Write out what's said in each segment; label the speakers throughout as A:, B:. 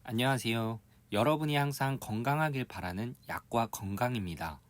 A: 안녕하세요. 여러분이 항상 건강하길 바라는 약과 건강입니다.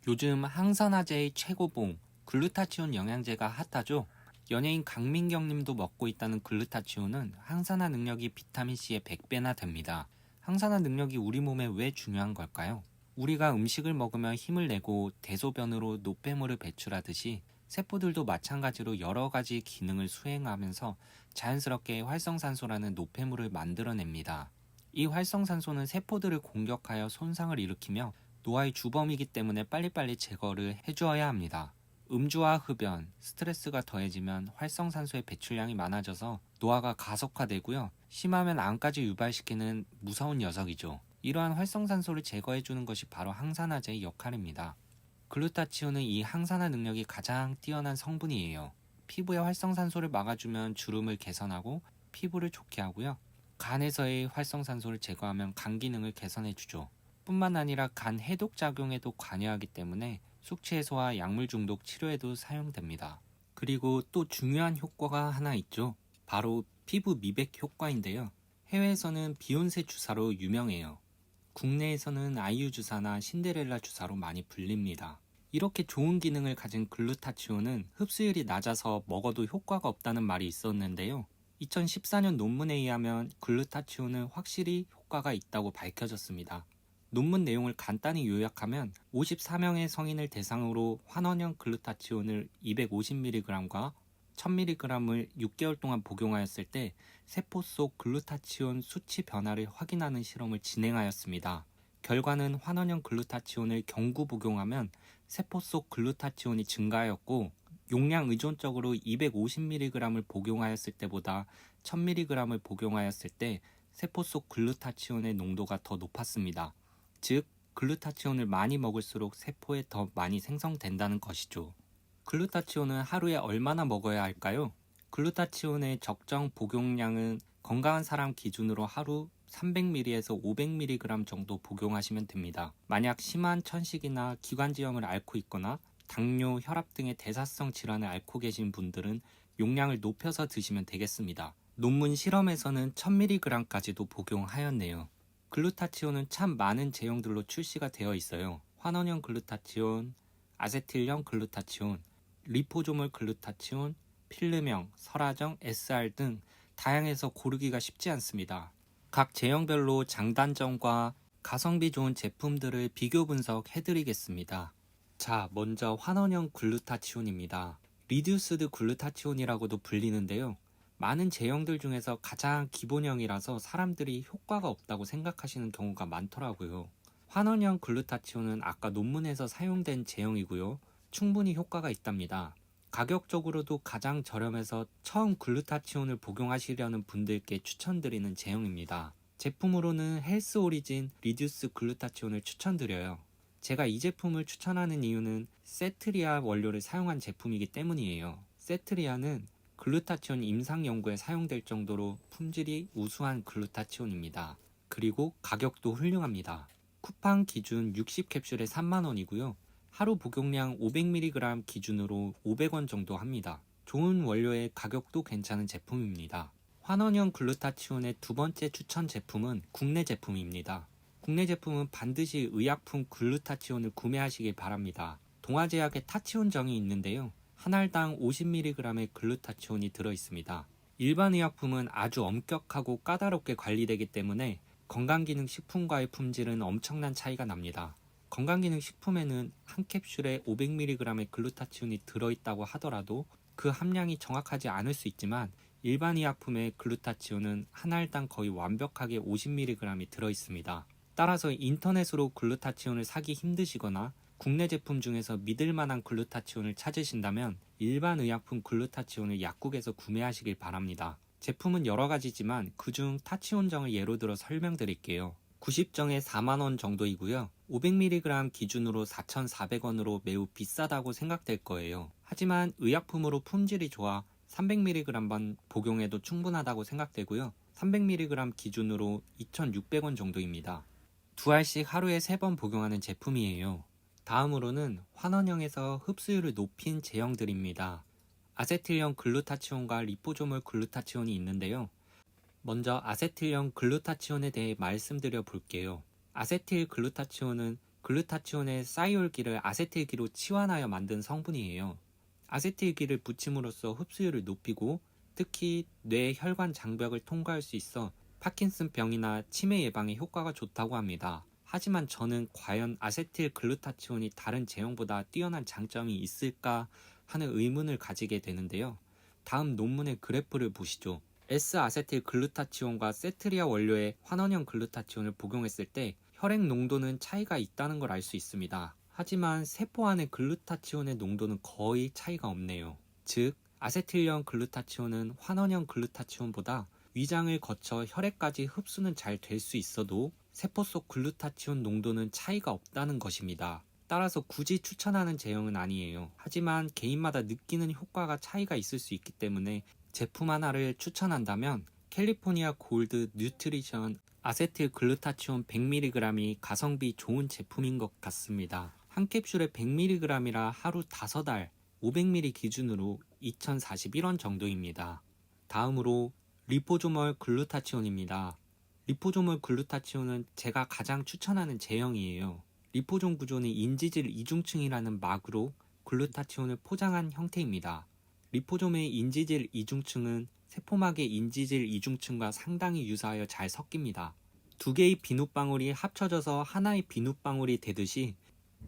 A: 요즘 항산화제의 최고봉 글루타치온 영양제가 핫하죠? 연예인 강민경 님도 먹고 있다는 글루타치온은 항산화 능력이 비타민C의 100배나 됩니다. 항산화 능력이 우리 몸에 왜 중요한 걸까요? 우리가 음식을 먹으며 힘을 내고 대소변으로 노폐물을 배출하듯이 세포들도 마찬가지로 여러 가지 기능을 수행하면서 자연스럽게 활성산소라는 노폐물을 만들어냅니다. 이 활성산소는 세포들을 공격하여 손상을 일으키며 노화의 주범이기 때문에 빨리빨리 제거를 해주어야 합니다. 음주와 흡연, 스트레스가 더해지면 활성산소의 배출량이 많아져서 노화가 가속화되고요. 심하면 암까지 유발시키는 무서운 녀석이죠. 이러한 활성산소를 제거해주는 것이 바로 항산화제의 역할입니다. 글루타치온은 이 항산화 능력이 가장 뛰어난 성분이에요. 피부의 활성산소를 막아주면 주름을 개선하고 피부를 좋게 하고요. 간에서의 활성산소를 제거하면 간 기능을 개선해주죠. 뿐만 아니라 간 해독 작용에도 관여하기 때문에 숙취 해소와 약물 중독 치료에도 사용됩니다. 그리고 또 중요한 효과가 하나 있죠. 바로 피부 미백 효과인데요. 해외에서는 비욘세 주사로 유명해요. 국내에서는 아이유 주사나 신데렐라 주사로 많이 불립니다. 이렇게 좋은 기능을 가진 글루타치온은 흡수율이 낮아서 먹어도 효과가 없다는 말이 있었는데요. 2014년 논문에 의하면 글루타치온은 확실히 효과가 있다고 밝혀졌습니다. 논문 내용을 간단히 요약하면 54명의 성인을 대상으로 환원형 글루타치온을 250mg과 1000mg을 6개월 동안 복용하였을 때 세포 속 글루타치온 수치 변화를 확인하는 실험을 진행하였습니다. 결과는 환원형 글루타치온을 경구 복용하면 세포 속 글루타치온이 증가하였고 용량 의존적으로 250mg을 복용하였을 때보다 1000mg을 복용하였을 때 세포 속 글루타치온의 농도가 더 높았습니다. 즉, 글루타치온을 많이 먹을수록 세포에 더 많이 생성된다는 것이죠. 글루타치온은 하루에 얼마나 먹어야 할까요? 글루타치온의 적정 복용량은 건강한 사람 기준으로 하루 300mg에서 500mg 정도 복용하시면 됩니다. 만약 심한 천식이나 기관지염을 앓고 있거나 당뇨, 혈압 등의 대사성 질환을 앓고 계신 분들은 용량을 높여서 드시면 되겠습니다. 논문 실험에서는 1000mg까지도 복용하였네요. 글루타치온은 참 많은 제형들로 출시가 되어 있어요. 환원형 글루타치온, 아세틸형 글루타치온, 리포조몰 글루타치온, 필름형, 설화정, SR 등 다양해서 고르기가 쉽지 않습니다. 각 제형별로 장단점과 가성비 좋은 제품들을 비교 분석해드리겠습니다. 자, 먼저 환원형 글루타치온입니다. 리듀스드 글루타치온이라고도 불리는데요. 많은 제형들 중에서 가장 기본형이라서 사람들이 효과가 없다고 생각하시는 경우가 많더라고요. 환원형 글루타치온은 아까 논문에서 사용된 제형이고요. 충분히 효과가 있답니다. 가격적으로도 가장 저렴해서 처음 글루타치온을 복용하시려는 분들께 추천드리는 제형입니다. 제품으로는 헬스 오리진 리듀스 글루타치온을 추천드려요. 제가 이 제품을 추천하는 이유는 세트리아 원료를 사용한 제품이기 때문이에요. 세트리아는 글루타치온 임상 연구에 사용될 정도로 품질이 우수한 글루타치온입니다. 그리고 가격도 훌륭합니다. 쿠팡 기준 60캡슐에 3만원이고요. 하루 복용량 500mg 기준으로 500원 정도 합니다. 좋은 원료에 가격도 괜찮은 제품입니다. 환원형 글루타치온의 두 번째 추천 제품은 국내 제품입니다. 국내 제품은 반드시 의약품 글루타치온을 구매하시길 바랍니다. 동아제약의 타치온정이 있는데요. 한 알당 50mg의 글루타치온이 들어있습니다. 일반 의약품은 아주 엄격하고 까다롭게 관리되기 때문에 건강기능식품과의 품질은 엄청난 차이가 납니다. 건강기능식품에는 한 캡슐에 500mg의 글루타치온이 들어있다고 하더라도 그 함량이 정확하지 않을 수 있지만 일반 의약품의 글루타치온은 한 알당 거의 완벽하게 50mg이 들어있습니다. 따라서 인터넷으로 글루타치온을 사기 힘드시거나 국내 제품 중에서 믿을 만한 글루타치온을 찾으신다면 일반 의약품 글루타치온을 약국에서 구매하시길 바랍니다. 제품은 여러 가지지만 그중 타치온정을 예로 들어 설명드릴게요. 90정에 4만원 정도이고요. 500mg 기준으로 4,400원으로 매우 비싸다고 생각될 거예요. 하지만 의약품으로 품질이 좋아 300mg만 복용해도 충분하다고 생각되고요. 300mg 기준으로 2,600원 정도입니다. 두 알씩 하루에 3번 복용하는 제품이에요. 다음으로는 환원형에서 흡수율을 높인 제형들입니다. 아세틸형 글루타치온과 리포조몰 글루타치온이 있는데요. 먼저 아세틸형 글루타치온에 대해 말씀드려 볼게요. 아세틸 글루타치온은 글루타치온의 사이올기를 아세틸기로 치환하여 만든 성분이에요. 아세틸기를 붙임으로써 흡수율을 높이고 특히 뇌 혈관 장벽을 통과할 수 있어 파킨슨병이나 치매 예방에 효과가 좋다고 합니다. 하지만 저는 과연 아세틸 글루타치온이 다른 제형보다 뛰어난 장점이 있을까 하는 의문을 가지게 되는데요. 다음 논문의 그래프를 보시죠. S아세틸 글루타치온과 세트리아 원료의 환원형 글루타치온을 복용했을 때 혈액 농도는 차이가 있다는 걸 알 수 있습니다. 하지만 세포 안의 글루타치온의 농도는 거의 차이가 없네요. 즉, 아세틸형 글루타치온은 환원형 글루타치온보다 위장을 거쳐 혈액까지 흡수는 잘 될 수 있어도 세포 속 글루타치온 농도는 차이가 없다는 것입니다. 따라서 굳이 추천하는 제형은 아니에요. 하지만 개인마다 느끼는 효과가 차이가 있을 수 있기 때문에 제품 하나를 추천한다면 캘리포니아 골드 뉴트리션 아세틸 글루타치온 100mg이 가성비 좋은 제품인 것 같습니다. 한 캡슐에 100mg이라 하루 5알 500ml 기준으로 2,041원 정도입니다. 다음으로 리포조멀 글루타치온입니다. 리포조멀 글루타치온은 제가 가장 추천하는 제형이에요. 리포존 구조는 인지질 이중층이라는 막으로 글루타치온을 포장한 형태입니다. 리포솜의 인지질 이중층은 세포막의 인지질 이중층과 상당히 유사하여 잘 섞입니다. 두 개의 비눗방울이 합쳐져서 하나의 비눗방울이 되듯이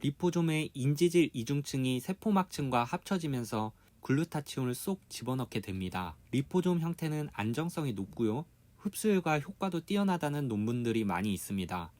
A: 리포솜의 인지질 이중층이 세포막층과 합쳐지면서 글루타치온을 쏙 집어넣게 됩니다. 리포솜 형태는 안정성이 높고요. 흡수율과 효과도 뛰어나다는 논문들이 많이 있습니다.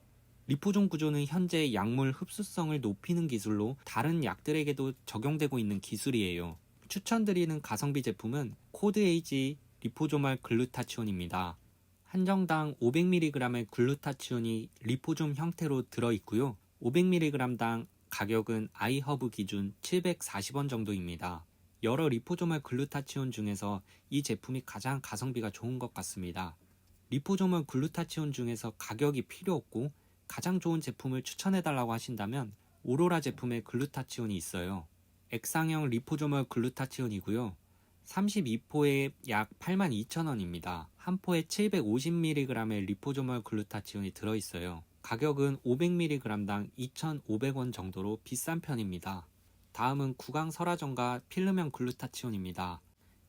A: 리포솜 구조는 현재 약물 흡수성을 높이는 기술로 다른 약들에게도 적용되고 있는 기술이에요. 추천드리는 가성비 제품은 코드에이지 리포조멀 글루타치온입니다. 한정당 500mg의 글루타치온이 리포솜 형태로 들어있고요. 500mg당 가격은 아이허브 기준 740원 정도입니다. 여러 리포조멀 글루타치온 중에서 이 제품이 가장 가성비가 좋은 것 같습니다. 리포조멀 글루타치온 중에서 가격이 필요 없고 가장 좋은 제품을 추천해달라고 하신다면 오로라 제품의 글루타치온이 있어요. 액상형 리포조멀 글루타치온이고요. 32포에 약 82,000원입니다. 한 포에 750mg의 리포조멀 글루타치온이 들어있어요. 가격은 500mg당 2,500원 정도로 비싼 편입니다. 다음은 구강설화정과 필름형 글루타치온입니다.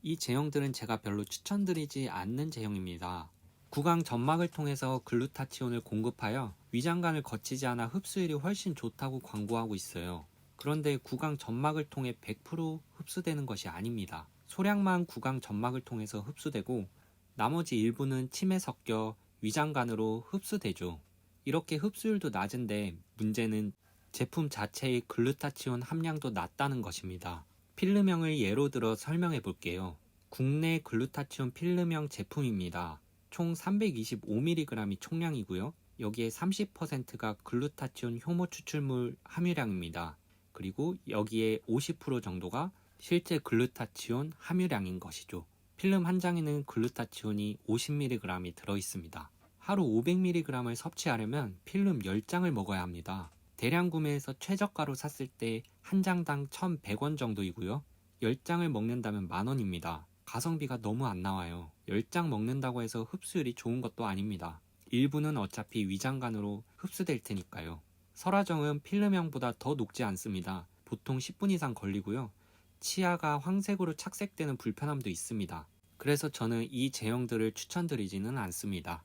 A: 이 제형들은 제가 별로 추천드리지 않는 제형입니다. 구강 점막을 통해서 글루타치온을 공급하여 위장관을 거치지 않아 흡수율이 훨씬 좋다고 광고하고 있어요. 그런데 구강 점막을 통해 100% 흡수되는 것이 아닙니다. 소량만 구강 점막을 통해서 흡수되고 나머지 일부는 침에 섞여 위장관으로 흡수되죠. 이렇게 흡수율도 낮은데 문제는 제품 자체의 글루타치온 함량도 낮다는 것입니다. 필름형을 예로 들어 설명해 볼게요. 국내 글루타치온 필름형 제품입니다. 총 325mg이 총량이고요. 여기에 30%가 글루타치온 효모 추출물 함유량입니다. 그리고 여기에 50% 정도가 실제 글루타치온 함유량인 것이죠. 필름 한 장에는 글루타치온이 50mg이 들어있습니다. 하루 500mg을 섭취하려면 필름 10장을 먹어야 합니다. 대량 구매해서 최저가로 샀을 때 한 장당 1,100원 정도이고요. 10장을 먹는다면 만원입니다. 가성비가 너무 안 나와요. 10장 먹는다고 해서 흡수율이 좋은 것도 아닙니다. 일부는 어차피 위장관으로 흡수될 테니까요. 설화정은 필름형보다 더 녹지 않습니다. 보통 10분 이상 걸리고요. 치아가 황색으로 착색되는 불편함도 있습니다. 그래서 저는 이 제형들을 추천드리지는 않습니다.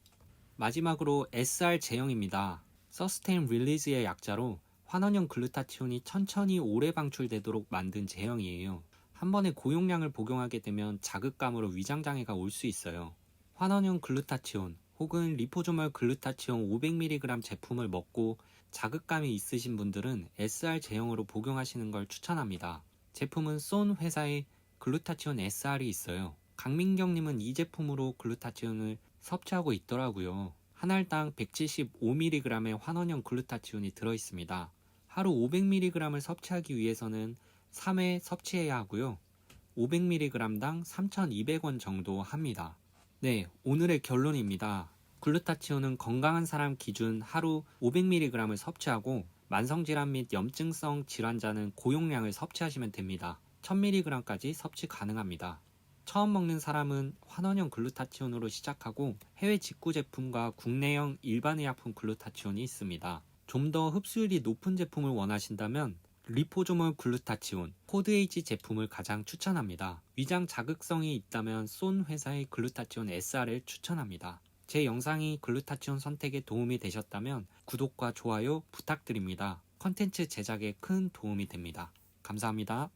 A: 마지막으로 SR 제형입니다. Sustain Release의 약자로 환원형 글루타치온이 천천히 오래 방출되도록 만든 제형이에요. 한 번에 고용량을 복용하게 되면 자극감으로 위장장애가 올 수 있어요. 환원형 글루타치온 혹은 리포조멀 글루타치온 500mg 제품을 먹고 자극감이 있으신 분들은 SR 제형으로 복용하시는 걸 추천합니다. 제품은 쏜 회사의 글루타치온 SR이 있어요. 강민경님은 이 제품으로 글루타치온을 섭취하고 있더라고요. 한 알당 175mg의 환원형 글루타치온이 들어있습니다. 하루 500mg을 섭취하기 위해서는 3회 섭취해야 하고요. 500mg당 3,200원 정도 합니다. 네, 오늘의 결론입니다. 글루타치온은 건강한 사람 기준 하루 500mg을 섭취하고 만성질환 및 염증성 질환자는 고용량을 섭취하시면 됩니다. 1000mg까지 섭취 가능합니다. 처음 먹는 사람은 환원형 글루타치온으로 시작하고 해외 직구 제품과 국내형 일반 의약품 글루타치온이 있습니다. 좀 더 흡수율이 높은 제품을 원하신다면 리포조몰 글루타치온, 코드에이지 제품을 가장 추천합니다. 위장 자극성이 있다면 쏜 회사의 글루타치온 SR을 추천합니다. 제 영상이 글루타치온 선택에 도움이 되셨다면 구독과 좋아요 부탁드립니다. 컨텐츠 제작에 큰 도움이 됩니다. 감사합니다.